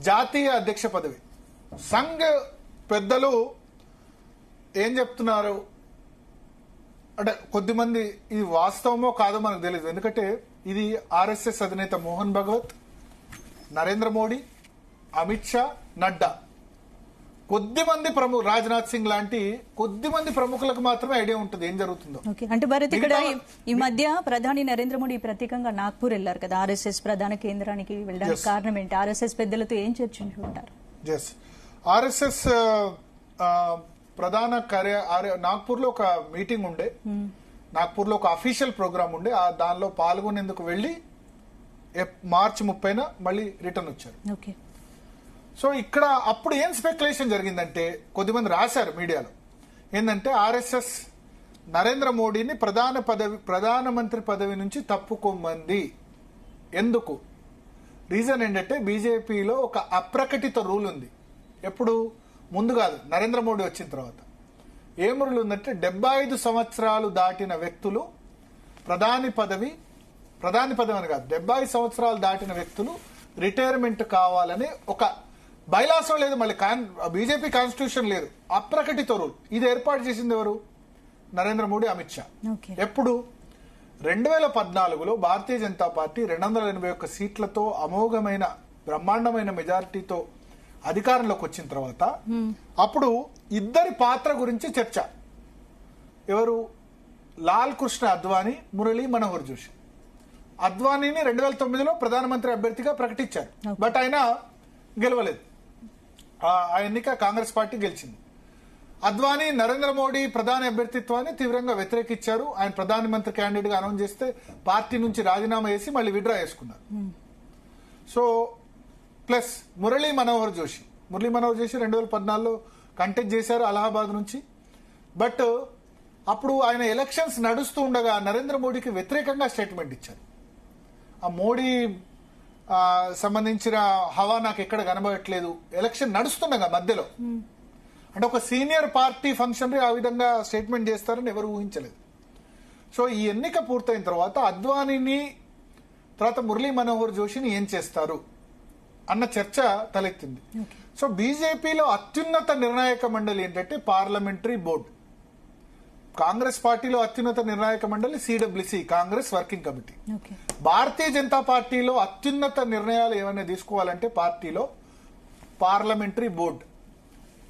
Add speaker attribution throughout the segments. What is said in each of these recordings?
Speaker 1: జాతీయ అధ్యక్ష పదవి. సంఘ్ పెద్దలు ఏం చెప్తున్నారు అంటే కొద్దిమంది ఇది వాస్తవమో కాదో మనకు తెలియదు. ఎందుకంటే ఇది ఆర్ఎస్ఎస్ అధినేత మోహన్ భగవత్, నరేంద్ర మోడీ, అమిత్ షా, నడ్డా, కొద్దిమంది రాజ్నాథ్ సింగ్ లాంటి కొద్దిమంది ప్రముఖులకు మాత్రమే ఐడియా ఉంటుంది ఏం జరుగుతుందో.
Speaker 2: అంటే భరత్, ఇక్కడ ఈ మధ్య ప్రధాని నరేంద్ర మోడీ ప్రత్యేకంగా నాగ్పూర్ వెళ్లారు కదా, ఆర్ఎస్ఎస్ ప్రధాన కేంద్రానికి వెళ్ళడానికి కారణం ఏంటి? ఆర్ఎస్ఎస్ పెద్దలతో ఏం చర్చించుకుంటారు?
Speaker 1: ఆర్ఎస్ఎస్ ప్రధాన నాగ్పూర్ లో ఒక మీటింగ్ ఉండే, నాగ్పూర్ లో ఒక అఫీషియల్ ప్రోగ్రామ్ ఉండే, దానిలో పాల్గొనేందుకు వెళ్లి మార్చి 30న మళ్ళీ రిటర్న్ వచ్చారు. సో ఇక్కడ అప్పుడు ఏం స్పెక్యులేషన్ జరిగిందంటే కొద్దిమంది రాశారు మీడియాలో ఏంటంటే ఆర్ఎస్ఎస్ నరేంద్ర మోడీని ప్రధానమంత్రి పదవి నుంచి తప్పుకోమంది. ఎందుకు? రీజన్ ఏంటంటే బీజేపీలో ఒక అప్రకటిత రూల్ ఉంది. ఎప్పుడు? ముందు కాదు, నరేంద్ర మోడీ వచ్చిన తర్వాత. ఏం రూల్ ఉందంటే 75 సంవత్సరాలు దాటిన వ్యక్తులు ప్రధాని పదవి అని కాదు, 75 సంవత్సరాలు దాటిన వ్యక్తులు రిటైర్మెంట్ కావాలని ఒక బైలాసో లేదు, మళ్ళీ బీజేపీ కాన్స్టిట్యూషన్ లేదు, అప్రకటిత రూల్. ఇది ఏర్పాటు చేసింది ఎవరు? నరేంద్ర మోడీ, అమిత్ షా. ఎప్పుడు? 2014లో భారతీయ జనతా పార్టీ 281 సీట్లతో అమోఘమైన బ్రహ్మాండమైన మెజారిటీతో అధికారంలోకి వచ్చిన తర్వాత అప్పుడు ఇద్దరి పాత్ర గురించి చర్చ. ఎవరు? లాల్ కృష్ణ అద్వానీ, మురళీ మనోహర్ జోషి. అద్వానీని 2009లో ప్రధానమంత్రి అభ్యర్థిగా ప్రకటించారు, బట్ ఆయన గెలవలేదు. ఆ ఎన్నిక కాంగ్రెస్ పార్టీ గెలిచింది. అద్వానీ నరేంద్ర మోడీ ప్రధాని అభ్యర్థిత్వాన్ని తీవ్రంగా వ్యతిరేకించారు. ఆయన ప్రధానమంత్రి క్యాండిడేట్ గా అనౌన్స్ చేస్తే పార్టీ నుంచి రాజీనామా చేసి మళ్ళీ విత్డ్రా చేసుకున్నారు. సో ప్లస్ మురళీ మనోహర్ జోషి 2014లో కంటెస్ట్ చేశారు అలహాబాద్ నుంచి. బట్ అప్పుడు ఆయన ఎలక్షన్స్ నడుస్తూ ఉండగా నరేంద్ర మోడీకి వ్యతిరేకంగా స్టేట్మెంట్ ఇచ్చారు. ఆ మోడీ సంబంధించిన హవా నాకు ఎక్కడ కనబడట్లేదు, ఎలక్షన్ నడుస్తుండగా మధ్యలో. అంటే ఒక సీనియర్ పార్టీ ఫంక్షన్ ఆ విధంగా స్టేట్మెంట్ చేస్తారని ఎవరు ఊహించలేదు. సో ఈ ఎన్నిక పూర్తయిన తర్వాత అద్వానీని తర్వాత మురళీ మనోహర్ జోషిని ఏం చేస్తారు అన్న చర్చ తలెత్తింది. సో బీజేపీలో అత్యున్నత నిర్ణాయక మండలి ఏంటంటే పార్లమెంటరీ బోర్డు. కాంగ్రెస్ పార్టీలో అత్యున్నత నిర్ణాయక మండలి CWC, Congress working committee. Bharatiya Janata పార్టీలో అత్యున్నత నిర్ణయాలు ఏమైనా తీసుకోవాలంటే పార్టీలో పార్లమెంటరీ బోర్డు.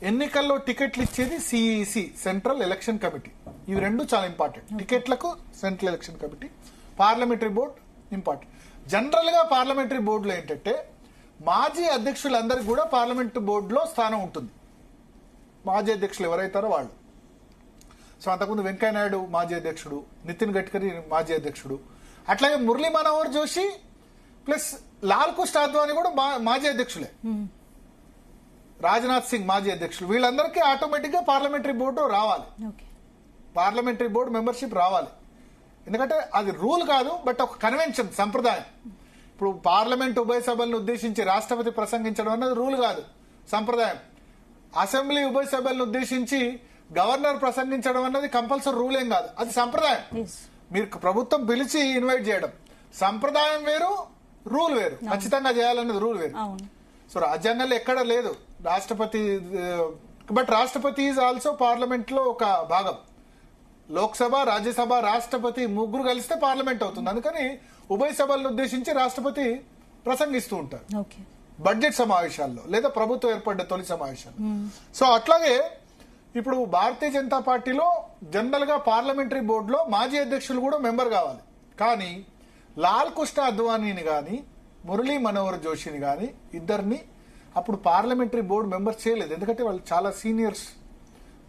Speaker 1: ఎన్నికల్లో టికెట్లు ఇచ్చేది సిఈసి, సెంట్రల్ ఎలక్షన్ కమిటీ. ఇవి రెండు చాలా ఇంపార్టెంట్. టికెట్లకు central election committee, parliamentary board important. General గా పార్లమెంటరీ బోర్డులో ఏంటంటే మాజీ అధ్యక్షులందరికీ కూడా పార్లమెంట్ బోర్డులో స్థానం ఉంటుంది. మాజీ అధ్యక్షులు ఎవరైతారో వాళ్ళు. సో అంతకుముందు వెంకయ్యనాయుడు మాజీ అధ్యక్షుడు, నితిన్ గడ్కరీ మాజీ అధ్యక్షుడు, అట్లాగే మురళీ మనోహర్ జోషి ప్లస్ లాల్ కృష్ణ అద్వానీ కూడా మాజీ అధ్యక్షులే, రాజ్నాథ్ సింగ్ మాజీ అధ్యక్షులు. వీళ్ళందరికీ ఆటోమేటిక్ గా పార్లమెంటరీ బోర్డు రావాలి, పార్లమెంటరీ బోర్డు మెంబర్షిప్ రావాలి. ఎందుకంటే అది రూల్ కాదు, బట్ ఒక కన్వెన్షన్, సంప్రదాయం. ఇప్పుడు పార్లమెంట్ ఉభయ సభలను ఉద్దేశించి రాష్ట్రపతి ప్రసంగించడం అన్నది రూల్ కాదు, సంప్రదాయం. అసెంబ్లీ ఉభయ సభలను ఉద్దేశించి గవర్నర్ ప్రసంగించడం అన్నది కంపల్సరీ రూల్ ఏం కాదు, అది సంప్రదాయం. మీరు ప్రభుత్వం పిలిచి ఇన్వైట్ చేయడం సంప్రదాయం వేరు, రూల్ వేరు. ఖచ్చితంగా చేయాలన్నది రూల్ వేరు. సో రాజ్యాంగంలో ఎక్కడ లేదు రాష్ట్రపతి, బట్ రాష్ట్రపతి ఈజ్ ఆల్సో పార్లమెంట్ లో ఒక భాగం. లోక్సభ, రాజ్యసభ, రాష్ట్రపతి ముగ్గురు కలిస్తే పార్లమెంట్ అవుతుంది. అందుకని ఉభయ సభలను ఉద్దేశించి రాష్ట్రపతి ప్రసంగిస్తూ ఉంటారు బడ్జెట్ సమావేశాల్లో లేదా ప్రభుత్వం ఏర్పడ్డ తొలి సమావేశాలు. సో అట్లాగే ఇప్పుడు భారతీయ జనతా పార్టీలో జనరల్ గా పార్లమెంటరీ బోర్డులో మాజీ అధ్యక్షులు కూడా మెంబర్ కావాలి. కానీ లాల్ కృష్ణ అద్వానీని గాని మురళీ మనోహర్ జోషిని గాని ఇద్దరిని అప్పుడు పార్లమెంటరీ బోర్డు మెంబర్స్ చేయలేదు. ఎందుకంటే వాళ్ళు చాలా సీనియర్స్.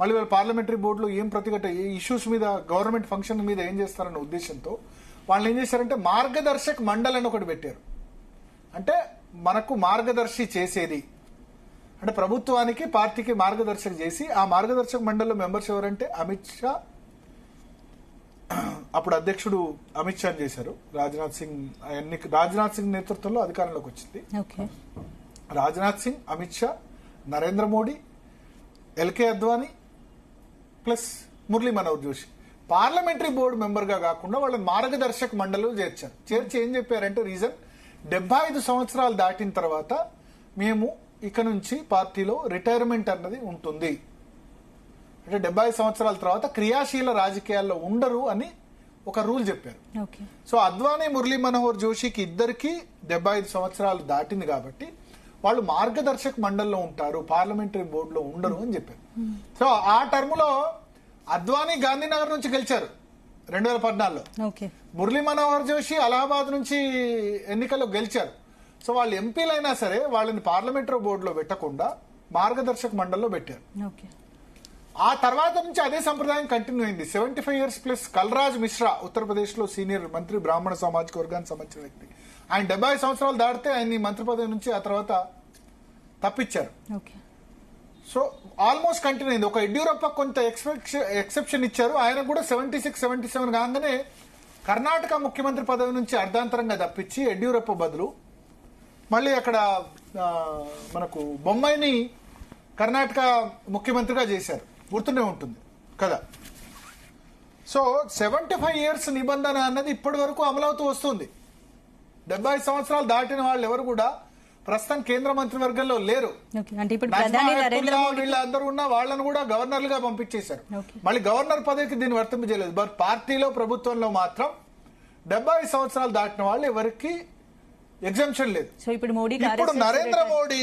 Speaker 1: మళ్ళీ వాళ్ళు పార్లమెంటరీ బోర్డులో ఏం ప్రతిఘట ఇష్యూస్ మీద, గవర్నమెంట్ ఫంక్షన్ మీద ఏం చేస్తారన్న ఉద్దేశంతో వాళ్ళు ఏం చేశారంటే మార్గదర్శక్ మండల్ అని ఒకటి పెట్టారు. అంటే మనకు మార్గదర్శి చేసేది అంటే ప్రభుత్వానికి, పార్టీకి మార్గదర్శక చేసి, ఆ మార్గదర్శక మండలిలో మెంబర్స్ ఎవరంటే అమిత్ షా, అప్పుడు అధ్యక్షుడు అమిత్ షా చేశారు. రాజ్నాథ్ సింగ్ నేతృత్వంలో అధికారంలోకి వచ్చింది. Rajnath Singh, Amit Shah, Narendra Modi, LK Advani plus Murali Manohar Joshi parliamentary board member గా కాకుండా వాళ్ళని మార్గదర్శక మండలిలో చేర్చారు. చేర్చి ఏం చెప్పారంటే రీజన్ 75 సంవత్సరాలు దాటిన తర్వాత మేము ఇక నుంచి పార్టీలో రిటైర్మెంట్ అన్నది ఉంటుంది, అంటే 75 సంవత్సరాల తర్వాత క్రియాశీల రాజకీయాల్లో ఉండరు అని ఒక రూల్ చెప్పారు.
Speaker 2: ఓకే.
Speaker 1: సో అద్వానీ మురళీ మనోహర్ జోషికి ఇద్దరికి 75 సంవత్సరాలు దాటింది కాబట్టి వాళ్ళు మార్గదర్శక మండలిలో ఉంటారు, పార్లమెంటరీ బోర్డులో ఉండరు అని చెప్పారు. సో ఆ టర్మ్ లో అద్వానీ గాంధీనగర్ నుంచి గెలిచారు 2014లో.
Speaker 2: ఓకే.
Speaker 1: మురళీ మనోహర్ జోషి అలహాబాద్ నుంచి ఎన్నికల్లో గెలిచారు. సో వాళ్ళు ఎంపీలైనా సరే వాళ్ళని పార్లమెంటరీ బోర్డులో పెట్టకుండా మార్గదర్శక మండలిలో పెట్టారు.
Speaker 2: ఓకే.
Speaker 1: ఆ తర్వాత నుంచి అదే సంప్రదాయం కంటిన్యూ అయింది. 75 years ప్లస్ కల్రాజ్ మిశ్రా ఉత్తరప్రదేశ్ లో సీనియర్ మంత్రి, బ్రాహ్మణ సామాజిక వర్గానికి సంబంధించిన వ్యక్తి. ఆయన 75 సంవత్సరాలు దాటితే ఆయన్ని మంత్రి పదవి నుంచి ఆ తర్వాత తప్పించారు.
Speaker 2: ఓకే.
Speaker 1: సో ఆల్మోస్ట్ కంటిన్యూ అయింది. ఒక యడ్యూరప్ప కొంత ఎక్సెప్షన్ ఇచ్చారు. ఆయన కూడా 76, 77 కాగానే కర్ణాటక ముఖ్యమంత్రి పదవి నుంచి అర్ధాంతరంగా తప్పించి యడ్యూరప్ప బదులు మళ్ళీ అక్కడ మనకు బొమ్మాయిని కర్ణాటక ముఖ్యమంత్రిగా చేశారు, గుర్తునే ఉంటుంది కదా. సో 75 years నిబంధన అన్నది ఇప్పటి వరకు అమలవుతూ వస్తుంది. 75 సంవత్సరాలు దాటిన వాళ్ళు ఎవరు కూడా ప్రస్తుతం కేంద్ర మంత్రివర్గంలో లేరు.
Speaker 2: అంటే ఇప్పుడు ప్రధాని నరేంద్ర మోడీ
Speaker 1: వీళ్ళందరూ ఉన్న వాళ్ళను కూడా గవర్నర్లుగా పంపించేశారు. మళ్ళీ గవర్నర్ పదవికి దీన్ని వర్తింపజేయలేదు. బట్ పార్టీలో ప్రభుత్వంలో మాత్రం 75 సంవత్సరాలు దాటిన వాళ్ళు ఎవరికి ఎగ్జంప్షన్ లేదు.
Speaker 2: సో ఇప్పుడు మోడీ
Speaker 1: ఇప్పుడు నరేంద్ర మోడీ